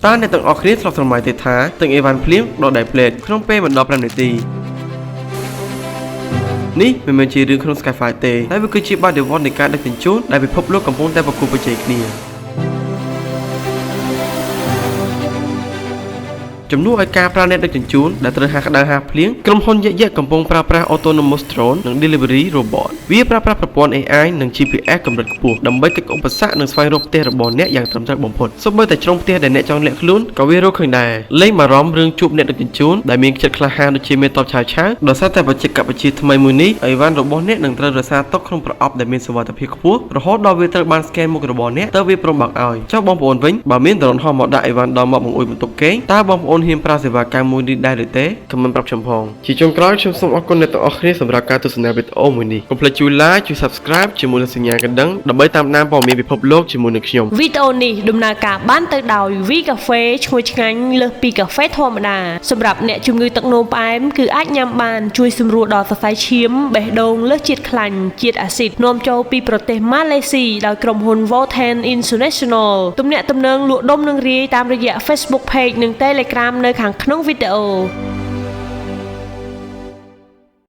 តើអ្នកទាំងអស់គ្នាធ្លាប់ស្រមៃទេថាទាំងអេវ៉ាន់ភ្លៀងដកដៃផ្លេតក្នុងពេលមិនដល់5នាទីនេះមិនមែនជារឿងក្នុង Skyfire ទេតែវាគឺជាបដិវត្តនៃការដឹកជញ្ជូនដែលពិភពលោកកំពុងតែប្រកួតប្រជែងគ្នាជំនួសឲ្យការប្រើអ្នកដឹកជញ្ជូនដែលត្រូវហាក្តៅហាភ្លៀងក្រុមហ៊ុនយក្សកំពុងប្រើប្រាស់ Autonomous Drone និង Delivery Robot វាប្រើប្រាស់ប្រព័ន្ធ AI និង GPS កម្រិតខ្ពស់ដើម្បីកាត់ឧបសគ្គនិងស្វែងរកផ្ទះរបស់អ្នកយ៉ាងត្រឹមត្រូវបំផុតសូម្បីតែជ្រុងផ្ទះដែលអ្នកចង់លាក់ខ្លួនក៏វារកឃើញដែរលេងបារម្ភរឿងជួបអ្នកដឹកជញ្ជូនដែលមានចិត្តក្លាហានដូចជាមេតបឆាវឆាវដោយសារតែបច្ចេកវិទ្យាថ្មីមួយនេះអីវ៉ាន់របស់អ្នកនឹងត្រូវរក្សាទុកក្នុងប្រអប់ដែលមានសុវត្ថិភាពខ្ពស់រហូតដល់វាត្រូវបានស្កេនមុខរបស់អ្នកទៅវាព្រមបើកឲ្យចុះបងប្អូនវិញបើមានដ្រូនហោះមកដាក់អីវ៉ាន់ដល់មកបង្អួចបន្ទប់គេងតើបងប្អូនហ៊ានប្រើសេវាកម្មមួយនេះដែរឬទេខមមិនប្រាប់ខ្ញុំផងជាចុងក្រោយខ្ញុំសូមអរគុណអ្នកទាំងអស់គ្នាសម្រាប់ការទស្សនាវីដេអូមួយនេះកុំភ្លេចជួយ Like ជួយ Subscribe ជាមួយនឹងសញ្ញាកណ្ដឹងដើម្បីតាមដានព័ត៌មានពិភពលោកជាមួយនឹងខ្ញុំវីដេអូនេះដំណើរការបានទៅដោយ V Cafe ឈ្ងុយឆ្ងាញ់លើសពីកាហ្វេធម្មតាសម្រាប់អ្នកជំងឺទឹកនោមផ្អែមគឺអាចញ៉ាំបានជួយសម្រួលដល់សរសៃឈាមបេះដូងលើសជាតិខ្លាញ់ជាតិអាស៊ីតនាំចូលពីប្រទេសម៉ាឡេស៊ីដោយក្រុមហ៊ុន Voltan International ទំនាក់ទំនងលក់ដុំនិងរាយតាមរយៈ Facebook Page និង Telegram នៅខាងក្នុងវីដេអូ